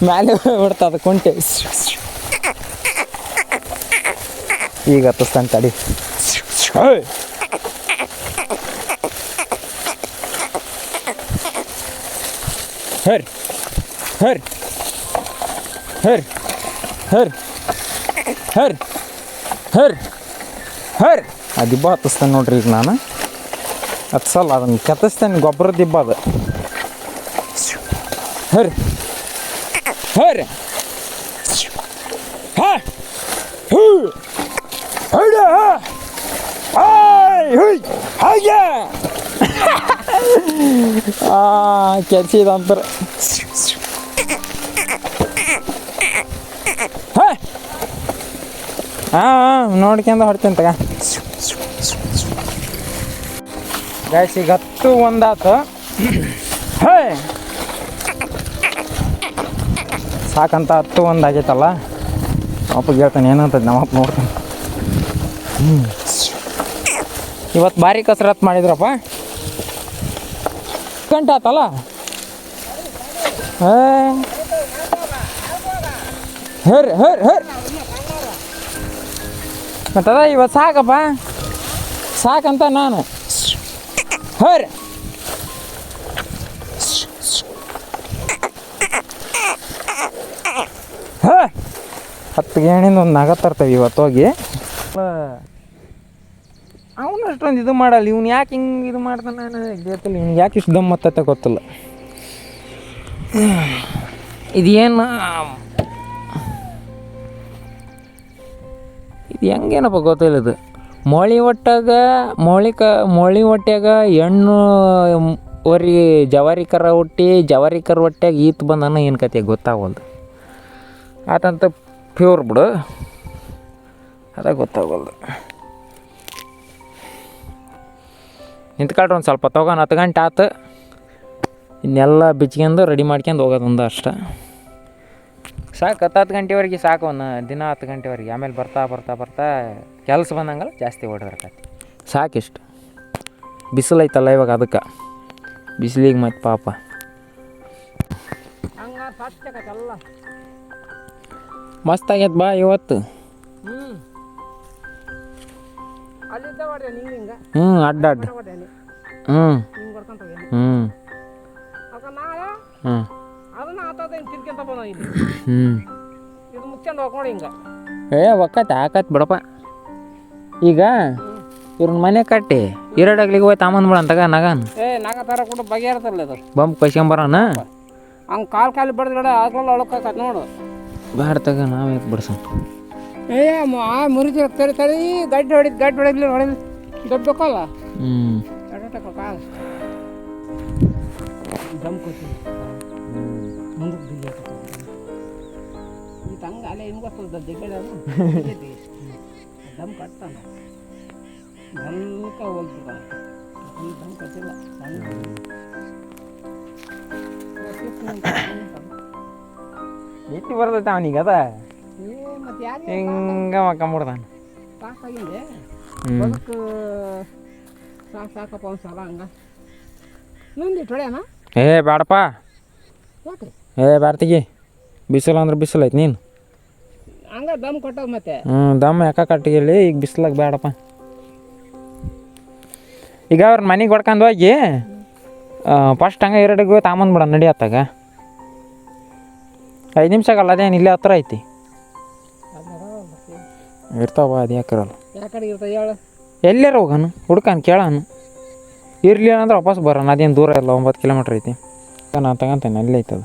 Speaker 1: ಮ್ಯಾಲೆ ಬಿಡ್ತದ ಕುಂಟೆ ಈಗ ಹತ್ತಿಸ್ತಾನೆ ತಡಿ ಹೈ ಹರ್ ಹರ್ ಹರ್ ಹರ್ ಹರ್ ಹರ್ ಹರ್ ಆ ದಿಬ್ಬ ಹತ್ತಿಸ್ತೇನೆ ನೋಡ್ರಿ ಈಗ ನಾನು ಹತ್ಸಲ್ಲ ಅದನ್ನು ಕೆತ್ತಿಸ್ತೇನೆ ಗೊಬ್ಬರ ದಿಬ್ಬ ಅದು ಹರ್ ಹರ್ ಹಾ ಹೂ ಹೌದ ಹುಯ್ ಹಾಗೆ ಕೆಲ್ಸಿದಂತರ ಹಾಂ ನೋಡ್ಕೊಂಡ ಹೊಡ್ತೀನಿ ತಗ ಗಾಯ್ಸ್ ಈಗ 10 ಆತು ಹೇ ಸಾಕಂತ 10 ಆಗೈತಲ್ಲ ಅಪ್ಪಗೆ ಹೇಳ್ತಾನೆ ಏನಂತದ ನಮ್ಮಪ್ಪ ನೋಡ್ತಾನೆ ಇವತ್ತು ಭಾರಿ ಕಸರತ್ತು ಮಾಡಿದ್ರಪ್ಪ ಗಂಟೆ ಆತಲ್ಲ ಹರ್ ಹರ್ ಹರ್ ಮತ್ತದ ಇವತ್ತು ಸಾಕಪ್ಪ ಸಾಕಂತ ನಾನು ಹರ್ ಹ 10 ಗೇಣಿಂದ ಒಂದು ನಗ ತರ್ತೇವೆ ಇವತ್ತು ಹೋಗಿ ಅವನು ಅಷ್ಟೊಂದು ಇದು ಮಾಡಲ್ಲ ಇವ್ನು ಯಾಕೆ ಹಿಂಗೆ ಇದು ಮಾಡ್ತಾನೆ ಗೊತ್ತಿಲ್ಲ ಇವ್ನಿಗೆ ಯಾಕೆ ಇಷ್ಟು ದಮ್ ಮತ್ತತ್ತೆ ಗೊತ್ತಿಲ್ಲ ಇದೇನು ಇದು ಹೆಂಗೇನಪ್ಪ ಗೊತ್ತಿಲ್ಲ ಇದು ಮೊಳಿ ಒಟ್ಟಾಗ ಮೊಳಿ ಹೊಟ್ಯಾಗ ಹೆಣ್ಣು ವರಿ ಜವಾರಿ ಕರ ಹುಟ್ಟಿ ಜವಾರಿ ಕರ ಹೊಟ್ಯಾಗ ಈತ್ ಬಂದನ ಏನು ಕತೆ ಗೊತ್ತಾಗಲ್ದು ಆತಂತ ಪ್ಯೂರ್ ಬಿಡು ಅದ ಗೊತ್ತಾಗಲ್ದು ನಿಂತ್ಕೊಳ್ರಿ ಒಂದು ಸ್ವಲ್ಪ ತೊಗೊಂಡು 10 ಗಂಟೆ ಆತು ಇನ್ನೆಲ್ಲ ಬಿಚ್ಕೊಂಡು ರೆಡಿ ಮಾಡ್ಕೊಂಡು ಹೋಗೋದು ಒಂದು ಅಷ್ಟ ಸಾಕು 10 ಗಂಟೆವರೆಗೆ ಸಾಕು ದಿನ 10 ಗಂಟೆವರೆಗೆ ಆಮೇಲೆ ಬರ್ತಾ ಬರ್ತಾ ಬರ್ತಾ ಕೆಲಸ ಬಂದಂಗಲ್ಲ ಜಾಸ್ತಿ ಓಡಿದ್ರಕತಿ ಸಾಕಿಷ್ಟು ಬಿಸಿಲು ಐತಲ್ಲ ಇವಾಗ ಅದಕ್ಕೆ ಬಿಸಿಲಿಗೆ ಮತ್ತೆ ಪಾಪ ಮಸ್ತ್ ಆಗೈತೆ ಬಾ ಇವತ್ತು ಅಡ್ಡ ಅಡ್ಡ ಹ್ಞೂ ಒಕ್ಕತ್ತೆ ಹಾಕತ್ ಬಿಡಪ್ಪ ಈಗ ಇವ್ರನ್ನ ಮನೆ ಕಟ್ಟಿ ಇರಡಗ್ಲಿಗೆ ಹೋಗಿ ತಾಮಂದ್ ಅಂತಗ ನಗನ್
Speaker 2: ನಾಗ ತರ ಕೂಡ ಬಗೆಹರ್ತಲ್ಲ ಅದು
Speaker 1: ಬಂಪ್ ಕಸ್ಕೊಂಬರೋಣ
Speaker 2: ಹಂಗೆ ಕಾಲು ಬಡ್ದ್ಗಡೆ ಆಗ್ಲಲ್ಲ ಒಳಕಾಕತ್ ನೋಡು
Speaker 1: ಬ್ಯಾಡ ತಗ ನಾವೇ ಬಿಡ್ಸ
Speaker 2: ಮುರಿದು ತರಿ ಗಡ್ಡೆ ಹೊಡಿದ್ಲಿ ದೊಡ್ಡಕ್ಕಲ್ಲ ಕಾಲು ದಮ್ ಕೊಡ್ತೀನಿ ಮುಂದಕ್ಕೆ ಈ ತಂಗ ಅಲ್ಲೇ ಹಿಂಗೆ ದಿಗ್ಗಡೆ ದಮ್ ಕಟ್ತಾನ ಸ್ವಲ್ಪ ಹೋಗ್ಬಿಟ್ಟಾನ ಈ ದಮ್ ಕಟ್ಟಿಲ್ಲ
Speaker 1: ಎತ್ತಿ ಬರ್ತೈತೆ ಅವನಿಗೆ ಅದ
Speaker 2: ಮತ್ತೆ ಯಾರು
Speaker 1: ಹಿಂಗೆ ಮಕ್ಕಂಬಿಡ್ತಾನೆ
Speaker 2: ಸಾಕಾಗಿದೆ ಬದುಕು ಸಾಕಪ್ಪ ಒಂದು ಸಲ ಹಂಗ ನಂದಿಟ್ಟು ಹೊಡೆಯಣ
Speaker 1: ಏ ಬೇಡಪ್ಪ
Speaker 2: ಯಾಕೆ
Speaker 1: ಬ್ಯಾಡ್ತಿಗಿ ಬಿಸಿಲು ಅಂದ್ರೆ ಬಿಸಿಲು ಐತೆ ನೀನು
Speaker 2: ಹಂಗ ದಮ್ ಕೊಟ್ಟದ ಮತ್ತೆ
Speaker 1: ದಮ್ ಯಾಕೆ ಕಟ್ಟಿಗೆಲ್ಲಿ ಈಗ ಬಿಸಿಲಾಗ ಬೇಡಪ್ಪ ಈಗ ಅವ್ರ ಮನೆಗೆ ಹೊಡ್ಕೊಂಡು ಹೋಗಿ ಫಸ್ಟ್ ಹಂಗೆ ಎರಡಿಗೆ ತಾಂಬಂದ್ಬಿಡ ನಡಿಯತ್ತಾಗ 5 ನಿಮಿಷಗಲ್ಲ ಅದೇನು ಇಲ್ಲೇ ಹತ್ರ ಐತಿ ಇರ್ತಾವ ಅದು ಯಾಕಿರಲ್ಲ
Speaker 2: ಯಾಕಡೆ ಇರ್ತಾವ ಹೇಳು
Speaker 1: ಎಲ್ಲಾರ ಹೋಗೋನು ಹುಡ್ಕಾನು ಕೇಳೋನು ಇರಲಿಲ್ಲ ಅಂದ್ರೆ ವಾಪಸ್ ಬರೋಣ ಅದೇನು ದೂರ ಇಲ್ಲ 9 ಕಿಲೋಮೀಟ್ರ್ ಐತಿ ನಾನು ತಗೊಂತೇನೆ ಅಲ್ಲೇ ಐತದ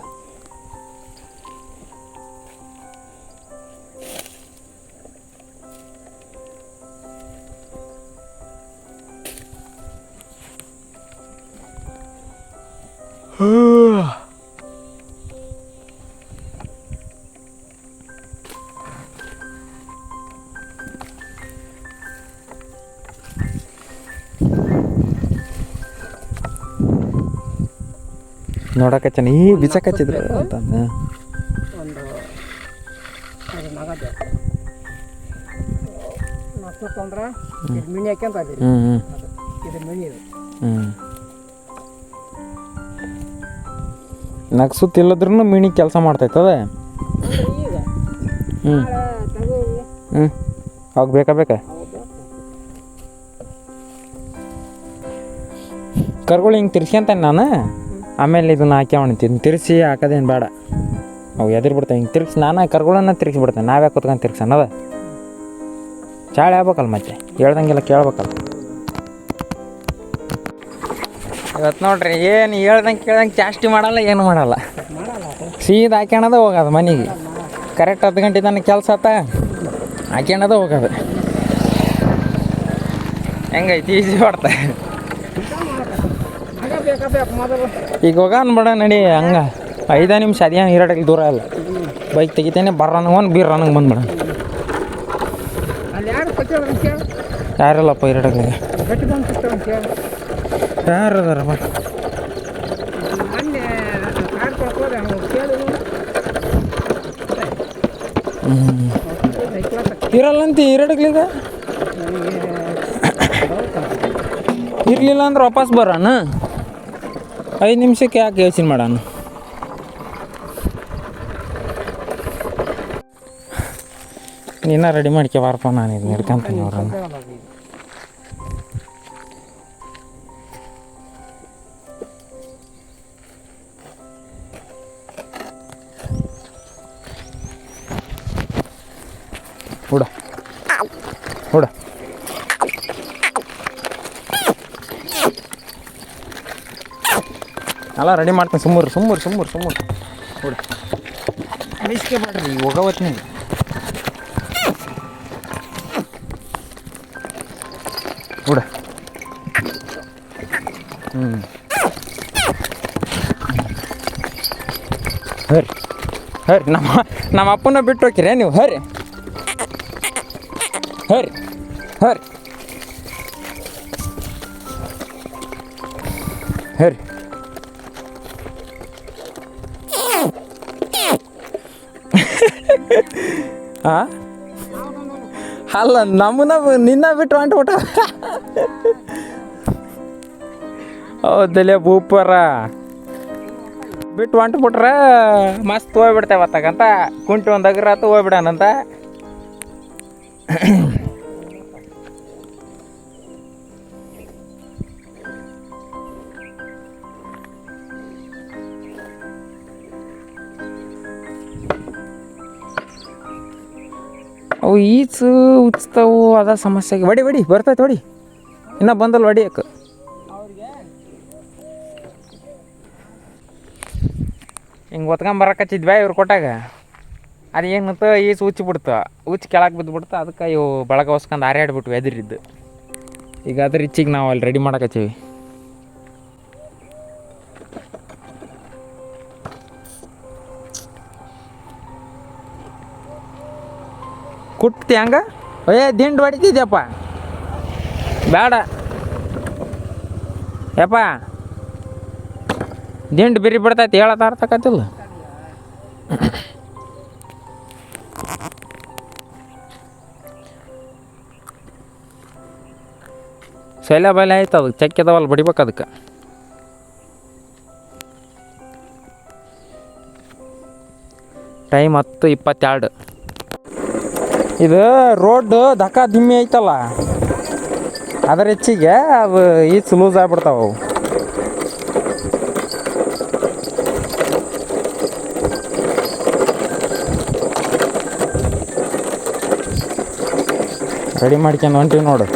Speaker 1: ನೋಡಕಚ್ಚನ ಈ ಬಿಚ್ಚಕಚ್ಚಿದ್ರು ಅಂತಂದ
Speaker 2: ಒಂದು ಅದು ನಗದೆ ನಕ್ಸುತ್ತ ಅಂದ್ರೆ ಇದು ಮಿಣಿ ಹಾಕ್ಯಂತ ಅದೇ
Speaker 1: ಹ್ಞೂ ಹ್ಞೂ
Speaker 2: ಇದು ಮಿಣಿ ಇದು
Speaker 1: ಹ್ಞೂ ನಗ್ಸುತ್ತಿಲ್ಲದ್ರೂ ಮಿಣಿ ಕೆಲಸ ಮಾಡ್ತೈತದ.
Speaker 2: ಅಂದ್ರೆ ಈಗ
Speaker 1: ಹ್ಞೂ
Speaker 2: ನಾಳೆ ತಗೋ
Speaker 1: ಹ್ಞೂ ಅವಾಗ ಬೇಕಾ
Speaker 2: ಹೌದು
Speaker 1: ಕರ್ಗಳು ಹಿಂಗೆ ತಿರ್ಸ್ಕೊಂತಾನೆ ನಾನು. ಆಮೇಲೆ ಇದನ್ನ ಹಾಕ್ಯಾವಣ್ತೀನಿ ತಿರ್ಸಿ ಹಾಕೋದೇನು ಬೇಡ, ಅವು ಎದುರು ಬಿಡ್ತಾವೆ. ಹಿಂಗೆ ತಿರ್ಸಿ ನಾನು ಕರ್ಗಳನ್ನ ತಿರ್ಗಿಸ್ಬಿಡ್ತೇನೆ. ನಾವೇ ಕುತ್ಕೊಂಡು ತಿರ್ಗ್ಸೋಣದ ಚಾಳೆ ಆಗ್ಬೇಕಲ್ಲ, ಮತ್ತೆ ಹೇಳ್ದಂಗೆಲ್ಲ ಕೇಳ್ಬೇಕಲ್ಲ. ಇವತ್ತು ನೋಡ್ರಿ ಏನು ಕೇಳ್ದಂಗೆ ಚಾಷ್ಟಿ ಮಾಡಲ್ಲ, ಏನು ಮಾಡಲ್ಲ.
Speaker 2: ಮಾಡಲ್ಲ
Speaker 1: ಸೀದಾ ಹಾಕ್ಯಣದ ಹೋಗೋದು ಮನೆಗೆ. ಕರೆಕ್ಟ್ 10 ಗಂಟೆ ತನಕ ಕೆಲಸ ಆತ ಹಾಕ್ಯಣದ ಹೋಗೋದು. ಹೆಂಗೈತಿ ಈಸಿ ಹೊಡ್ತ.
Speaker 2: ಹಂಗ ಬೇಕು ಮೊದಲು
Speaker 1: ಈಗ ಹೋಗ ಅನ್ಬೇಡ ನಡಿ. ಹಂಗೆ 5 ನಿಮಿಷ ಅದೇನು ಇರಡಕ್ಕೆ ದೂರ ಅಲ್ಲ. ಬೈಕ್ ತೆಗಿತೇನೆ ಬರ್ರನಗೆ ಒಂದು ಬೀರ್ ನನಗೆ ಬಂದ್ಬಿಡ.
Speaker 2: ಅಲ್ಲಿ ಯಾರು ಕೊಚ್ಚಾರ ಅಂತ ಕೇಳಿ
Speaker 1: ಯಾರಲ್ಲಪ್ಪ ಇರಡಕ್ಕೆ
Speaker 2: ಗಟ್ಟಿ ಬಂದು ಸಿಗ್ತಾವ ಅಂತ ಕೇಳಿ
Speaker 1: ಯಾರು ಅದಾರಪ್ಪ?
Speaker 2: ಮೊನ್ನೆ ಕಾರ್ ಕೊಡ್ಕೋದೆ ಅವ್ನು ಕೇಳಿದ್ರು
Speaker 1: ಇರಲ್ಲಂತ ಇರಡಗ್ಲಿಗ ಇರಲಿಲ್ಲ ಅಂದ್ರೆ ವಾಪಸ್ ಬರೋಣ. 5 ನಿಮಿಷಕ್ಕೆ ಯಾಕೆ ಯೋಚನೆ ಮಾಡೋಣ. ನೀನ ರೆಡಿ ಮಾಡ್ಕೆ ಬಾರಪ್ಪ, ನಾನು ಇದು ಹಿಡ್ಕೊಂತೀನಿ ಅವ್ರನ್ನ. ಹುಡ ಹುಡ ಅಲ್ಲ ರೆಡಿ ಮಾಡ್ತೀನಿ. ಸುಮ್ಮರು ಹುಡ ಬೇಸಿಗೆ ಮಾಡ್ರಿ ಹೋಗವತ್ತೀನಿ. ಹುಡ ಹರಿ ನಮ್ಮ ಅಪ್ಪನ ಬಿಟ್ಟು ಹೋಗಿರೇ ನೀವು? ಹರಿ ಹಾಂ ಅಲ್ಲ ನಮ್ಮನ್ನ ನಿನ್ನ ಬಿಟ್ಟು ಹೊಂಟ್ಬಿಟ್ಟ. ಹೌದಲ್ಲೇ ಬೂಪರ ಬಿಟ್ಟು ಹೊಂಟ್ಬಿಟ್ರೆ ಮಸ್ತ್ ಹೋಗ್ಬಿಡ್ತೇವೆ ಅತ್ತಾಗಂತ ಕುಂಟಿ ಒಂದು ಅಗ್ರಾತು ಹೋಗ್ಬಿಡಾನಂತ. ಅವು ಈಚು ಉಚ್ತಾವು ಅದ ಸಮಸ್ಯೆಗೆ. ಹೊಡಿ ಬರ್ತೈತೆ ಹೊಡಿ. ಇನ್ನೂ ಬಂದಲ್ಲ ಹೊಡಿಯಕ್ಕೆ. ಹಿಂಗೆ ಒತ್ಕೊಂಬರಕಚ್ಚಿದ್ವಿ ಇವ್ರು ಕೊಟ್ಟಾಗ ಅದು ಏನಂತ ಈಚು ಉಚ್ಚಿಬಿಡ್ತು. ಕೆಳಗೆ ಬಿದ್ದುಬಿಡ್ತು. ಅದಕ್ಕೆ ಇವು ಬಳಗ ಹೊಸ್ಕೊಂಡು ಹಾರಾಡ್ಬಿಟ್ವು ಎದುರಿದ್ದು. ಈಗ ಅದ್ರ ಇಚ್ಚಿಗೆ ನಾವು ಅಲ್ಲಿ ರೆಡಿ ಮಾಡಕತ್ತೀವಿ. ಕುಟ್ತಿ ಹಂಗ ದಿಂಡು ಹೊಡಿತಿದ್ಯಪ್ಪ. ಬೇಡ ಯಪ್ಪ, ದಿಂಡು ಬಿರಿ ಬಿಡ್ತೈತಿ. ಹೇಳತ್ತ ಅರ್ಥಕತ್ತಿಲ್ಲ. ಶೈಲ ಬೈಲೆ ಆಯ್ತು. ಅದಕ್ಕೆ ಚಕ್ಕಿದವಲ್ಲ ಬಡಿಬೇಕು. ಅದಕ್ಕೆ ಟೈಮ್ 10:22. ಇದು ರೋಡ್ ದಕ್ಕ ದಿಮ್ಮಿ ಐತಲ್ಲ, ಅದರ ಹೆಚ್ಚಿಗೆ ಅದು ಈಚು ಲೂಸ್ ಆಗ್ಬಿಡ್ತಾವೆ ಅವು. ರೆಡಿ ಮಾಡ್ಕೊಂಡು ಹೊಂಟಿವಿ ನೋಡು.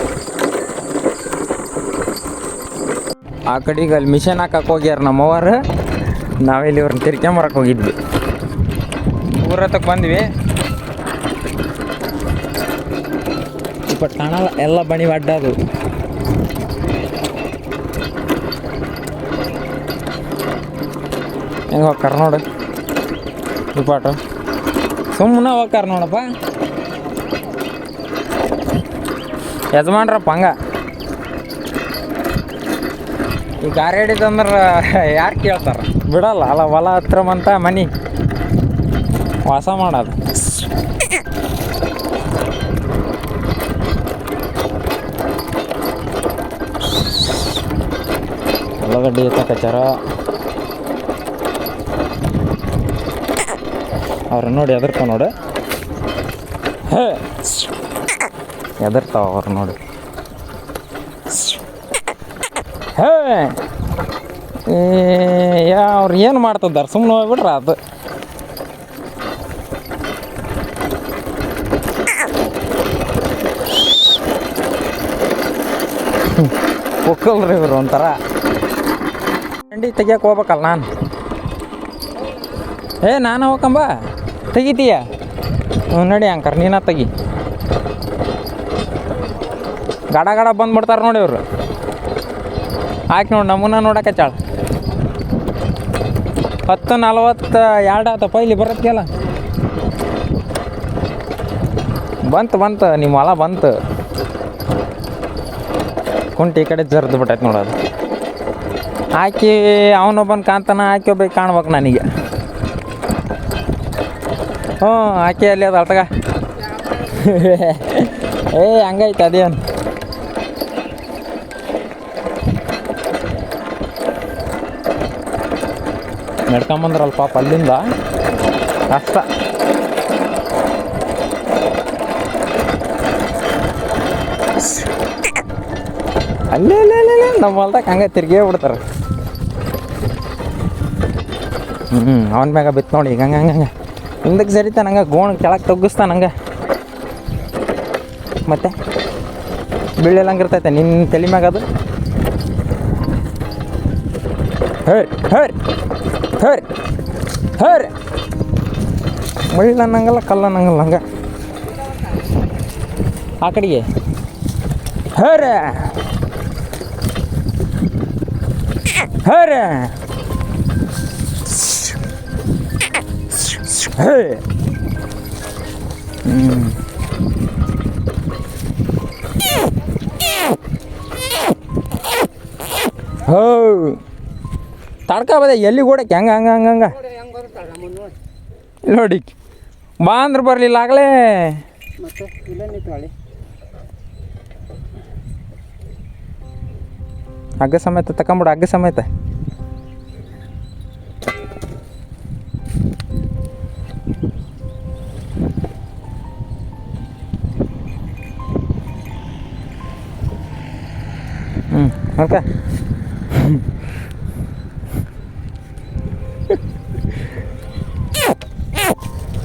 Speaker 1: ಆ ಕಡೆಗೆ ಅಲ್ಲಿ ಮಿಷನ್ ಹಾಕಕ್ಕೆ ಹೋಗ್ಯಾರ ನಮ್ಮವ್ರು. ನಾವಿಲ್ಲಿ ಇವ್ರನ್ನ ತಿರ್ಕೊಂಬರಕ್ಕೆ ಹೋಗಿದ್ವಿ. ಊರತ್ತಕ್ಕೆ ಬಂದ್ವಿ. ಬಟ್ ಕಾಣಲ್ಲ, ಎಲ್ಲ ಬಣಿ ಅಡ್ಡದು. ಹೆಂಗೆ ಹೋಗ್ತಾರ ನೋಡು ಇಪಾಟು. ಸುಮ್ಮನೆ ಹೋಗ್ತಾರ ನೋಡಪ್ಪ ಯಜಮಾನ್ರಪ್ಪ. ಹಂಗ ಈ ಗಾಡಿ ಹಿಡಿದಂದ್ರೆ ಯಾರು ಕೇಳ್ತಾರೆ? ಬಿಡಲ್ಲ ಅಲ್ಲ. ಹೊಲ ಹತ್ರ ಬಂತ ಮನೆ ವಾಸ ಮಾಡೋದು. ಉಳ್ಳಾಗಡ್ಡಿ ಎತ್ತಕಚ್ಚಾರ ಅವ್ರು ನೋಡಿ ಎದರ್ತಾವ ನೋಡು. ಹೇ ಎದರ್ತಾವ ಅವ್ರು ನೋಡಿ. ಹೇ ಅವ್ರು ಏನು ಮಾಡ್ತಿದ್ದಾರೆ ಸುಮ್ಮನೆ ಹೋಗ್ಬಿಟ್ರ ಅದು. ಒಕ್ಕಲ್ರಿ ಇವರು ಒಂಥರ. ಅಂಡಿ ತೆಗಿಯಕ್ಕೆ ಹೋಗ್ಬೇಕಲ್ಲ ನಾನು. ನಾನು ಹೋಗಂಬ ತೆಗಿತೀಯ? ಹ್ಞೂ ನಡಿ ಅಂಕರ್ ನೀನ ತೆಗಿ. ಗಡ ಗಡ ಬಂದ್ಬಿಡ್ತಾರೆ ನೋಡಿ ಇವರು. ಆಯ್ತು ನೋಡಿ ನಮ್ಮನ್ನ ನೋಡಕಚ್ಚಾಳ. 10:42 ಆತಪ್ಪ ಇಲ್ಲಿ ಬರತ್ತೆಲ್ಲ. ಬಂತು ನಿಮ್ಮ ಹೊಲ ಬಂತು. ಕುಂಟಿ ಈ ಕಡೆ ಜರ್ದು ಬಿಟ್ಟೈತೆ ನೋಡೋದು. ಆಕಿ ಅವನೊಬ್ಬನ ಕಾಣ್ತಾನ, ಆಕಿ ಒಬ್ಬ ಕಾಣ್ಬೇಕು ನನಗೆ. ಹ್ಞೂ ಆಕೆ ಅಲ್ಲಿ ಅದು ಅಳ್ತಗ. ಹಂಗೈತೆ ಅದೇನು. ನಡ್ಕೊಂಬಂದ್ರಲ್ಲ ಪಾಪ ಅಲ್ಲಿಂದ ಕಷ್ಟ. ಅಲ್ಲೇ ನಮ್ಮ ಹೊಲ್ದಾಗ ಹಂಗೆ ತಿರ್ಗೇ ಬಿಡ್ತಾರೆ. ಅವನ ಮ್ಯಾಗ ಬಿತ್ತು ನೋಡಿ ಈಗ ಹಂಗೆ ಹಿಂದಕ್ಕೆ ಸರಿತಾನ, ಹಂಗೆ ಗೋಣ್ ಕೆಳಗೆ ತಗ್ಗಿಸ್ತಾನ ಹಂಗೆ. ಮತ್ತೆ ಬೀಳೆಲ್ಲ ಹಂಗಿರ್ತೈತೆ ನಿನ್ನ ತಲೆ ಮ್ಯಾಗ ಅದು. ಹರ್ ಮುಳ್ಳು ಅನ್ನಂಗಲ್ಲ ಕಲ್ಲು ಅನ್ನಂಗಲ್ಲ ಹಂಗೆ. ಆ ಕಡೆಗೆ ಹರ ತಡ್ಕ ಬದ ಎಲ್ಲಿ ಓಡಕ್ಕೆ ಹಂಗೆ ನೋಡಿ. ಬಾ ಅಂದ್ರೆ ಬರಲಿಲ್ಲ ಆಗಲೇ. ಹಗ್ಗ ಸಮೇತ ತಗೊಂಬಿಡು, ಹಗ್ಗ ಸಮೇತ. ಅಕ್ಕ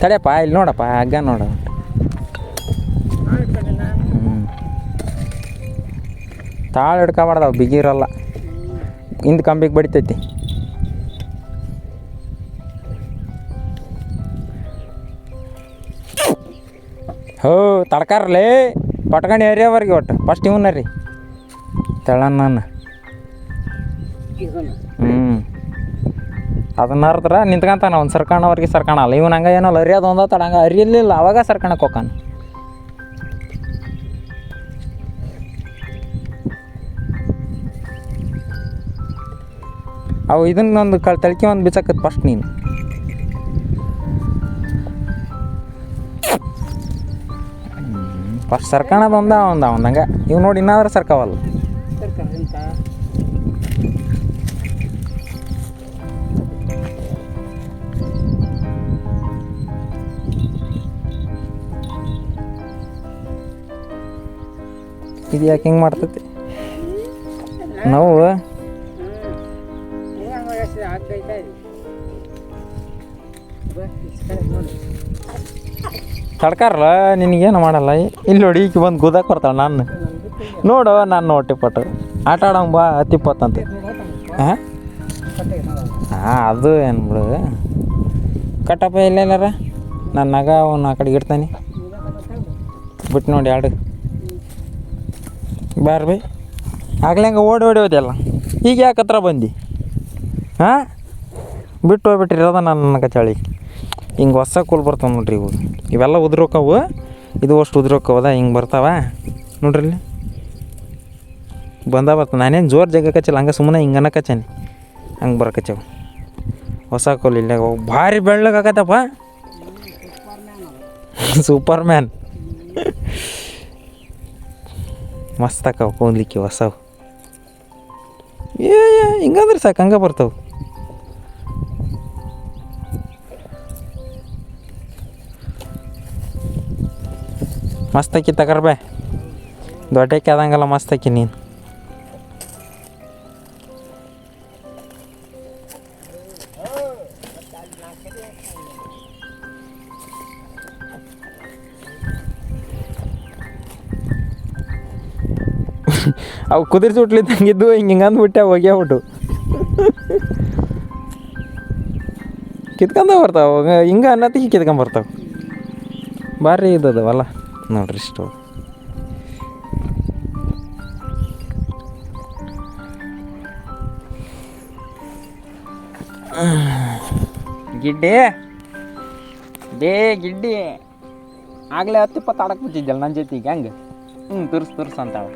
Speaker 1: ತಡೆಯಪ್ಪ, ಇಲ್ಲಿ ನೋಡಪ್ಪ ಹಗ್ಗ ನೋಡ. ತಾಳು ಹಿಡ್ಕೊಬಾರ್ದವು, ಬಿಗಿರಲ್ಲ, ಹಿಂದೆ ಕಂಬಿಗೆ ಬಡಿತೈತಿ. ತಡ್ಕಾರಲೇ ಪಟ್ಕೊಂಡು ಏರಿಯಾವರೆಗೆ ಒಟ್ಟು ಫಸ್ಟ್ ಇವನ್ನ ರೀ ತೆಳನ್ನ. ಅದನ್ನ ಅರ್ದ್ರ ನಿಂತ್ಕೊಂತಾನ ಅವ್ನು ಸರ್ಕಣವ್ರಿಗೆ ಸರ್ಕಣಲ್ಲ. ಇವನು ಹಂಗೆ ಏನೋ ಅರಿಯೋದು ಒಂದ ತಡ ಹಂಗೆ ಅರಿಯಲಿಲ್ಲ, ಅವಾಗ ಸರ್ಕಣಕ್ಕೆ ಹೋಗಾನ. ಅವು ಇದನ್ನೊಂದು ತಳ್ಕಿ ಒಂದು ಬಿಚ್ಚಕತ್ ಫಸ್ಟ್ ನೀನು. ಫಸ್ಟ್ ಸರ್ಕಣದ ಒಂದಂಗೆ ಇವು ನೋಡಿ ಇನ್ನಾದ್ರೆ ಸರ್ಕವಲ್ಲ. ಇದು ಯಾಕೆ ಹಿಂಗೆ ಮಾಡ್ತೈತಿ ನಾವು ತಡ್ಕಾರಲ್ಲ, ನಿನಗೇನು ಮಾಡಲ್ಲ. ಇಲ್ಲಿ ನೋಡಿ ಈಕೆ ಬಂದು ಗುದಕ್ಕೆ ಬರ್ತಾಳೆ. ನಾನು ನೋಡು, ನಾನು ಹೊಟ್ಟಿಪಟ್ಟು ಆಟ ಆಡೋಂಗೆ ಬಾ 10-20 ಅಂತ. ಅದು ಏನು ಬಿಡು ಕಟ್ಟಪ್ಪ. ಎಲ್ಲೆಲ್ಲಾರ ನನ್ನ ನಗ ಅವನು ಆ ಕಡೆಗೆ ಇಡ್ತಾನೆ ಬಿಟ್ಟು ನೋಡಿ ಆಡು. ಬಾರ್ ಬೈ ಆಗ್ಲೇ ಹಂಗೆ ಓಡಿ ಹೋದ್ಯಲ್ಲ, ಈಗ ಯಾಕೆ ಹತ್ರ ಬಂದು ಬಿಟ್ಟು ಹೋಗ್ಬಿಟ್ರಿ. ಅದ ನನ್ನ ಕಚಾಳಿ ಹಿಂಗೆ ಹೊಸ ಕೂಲ್ ಬರ್ತಾವೆ ನೋಡ್ರಿ. ಇವೆಲ್ಲ ಉದ್ರೋಕ್ಕವು, ಇದು ಅಷ್ಟು ಉದ್ರೋಕ್ಕವದ ಹಿಂಗೆ ಬರ್ತಾವ ನೋಡ್ರಿ. ಇಲ್ಲಿ ಬರ್ತಾವೆ. ನಾನೇನು ಜೋರು ಜಗ ಕಚ್ಚಲ್ಲ, ಹಂಗೆ ಸುಮ್ಮನೆ ಹಿಂಗೆ ಅನ್ನಕಚ್ಚಾನೆ ಹಂಗೆ ಬರಕಚ್ಚವ ಹೊಸ ಕೋಲ್. ಇಲ್ಲ ಭಾರಿ ಬೆಳ್ಳಗಾಗತ್ತಪ್ಪ, ಸೂಪರ್ ಮ್ಯಾನ್. ಮಸ್ತ್ ಆಕವ ಕೂದ್ಲಿಕ್ಕೆ ಹೊಸವು. ಹಿಂಗೆ ಹಿಂಗಂದ್ರೆ ಸಾಕು ಹಂಗೆ ಬರ್ತಾವೆ. ಮಸ್ತಕ್ಕಿ ತಗರ್ಬೆ, ದೊಡ್ಡಕ್ಕೆ ಆದಂಗಲ್ಲ ಮಸ್ತಕ್ಕಿ ನೀನು. ಅವು ಕುದುರೆ ಸುಟ್ಲಿದ್ದಂಗಿದ್ದು ಹಿಂಗೆ ಅಂದ್ಬಿಟ್ಟೆ ಹೋಗ್ಯಾಬಿಟ್ಟು ಕಿತ್ಕೊಂಡ ಬರ್ತಾವೆ. ಹಿಂಗೆ ಅನ್ನತ್ತಿಗೆ ಕಿತ್ಕೊಂಬರ್ತಾವೆ. ಭಾರಿ ಇದ್ದದವಲ್ಲ ನೋಡ್ರಿ ಇಷ್ಟು. ಗಿಡ್ಡಿ ಗಿಡ್ಡಿ ಆಗಲೇ 10-20 ಆಡಕ್ಕೆ ಬಿಟ್ಟಿದ್ದಲ್ಲ ನನ್ನ ಜೊತೆಗೆ ಹೆಂಗೆ ತುರ್ಸು ಅಂತಾವೆ.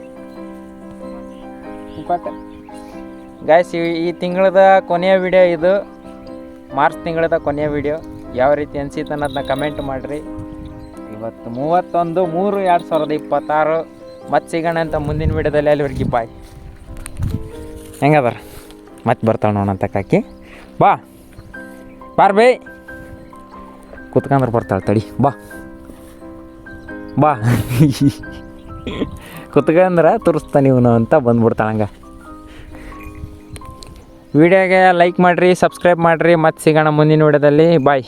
Speaker 1: ಗಾಯ್ಸ್, ಈ ತಿಂಗಳದ ಕೊನೆಯ ವಿಡಿಯೋ ಇದು, ಮಾರ್ಚ್ ತಿಂಗಳದ ಕೊನೆಯ ವಿಡಿಯೋ. ಯಾವ ರೀತಿ ಅನಿಸಿತ್ತು ಅನ್ನೋದನ್ನ ಕಮೆಂಟ್ ಮಾಡಿರಿ. ಇವತ್ತು 31/3/2026. ಮತ್ತೆ ಸಿಗೋಣ ಅಂತ ಮುಂದಿನ ವಿಡಿಯೋದಲ್ಲಿ. ಅಲ್ಲಿವರೆಗೆ ಬಾಯ್. ಹೆಂಗದಾರ ಮತ್ತೆ ಬರ್ತಾಳೆ ನೋಡಂತ ಕಾಕಿ. ಬಾರ್ಬೇ ಕುತ್ಕಂದ್ರೆ ಬರ್ತಾಳೆ ತಡಿ. ಬಾ ಕುತ್ಕಂದ್ರೆ ತುರಿಸ್ತಾನೆ ಇವನು ಅಂತ ಬಂದ್ಬಿಡ್ತಾಳೆ. ಹಂಗೆ ವಿಡಿಯೋಗೆ ಲೈಕ್ ಮಾಡಿರಿ, ಸಬ್ಸ್ಕ್ರೈಬ್ ಮಾಡಿರಿ. ಮತ್ತೆ ಸಿಗೋಣ ಮುಂದಿನ ವಿಡಿಯೋದಲ್ಲಿ. ಬಾಯ್.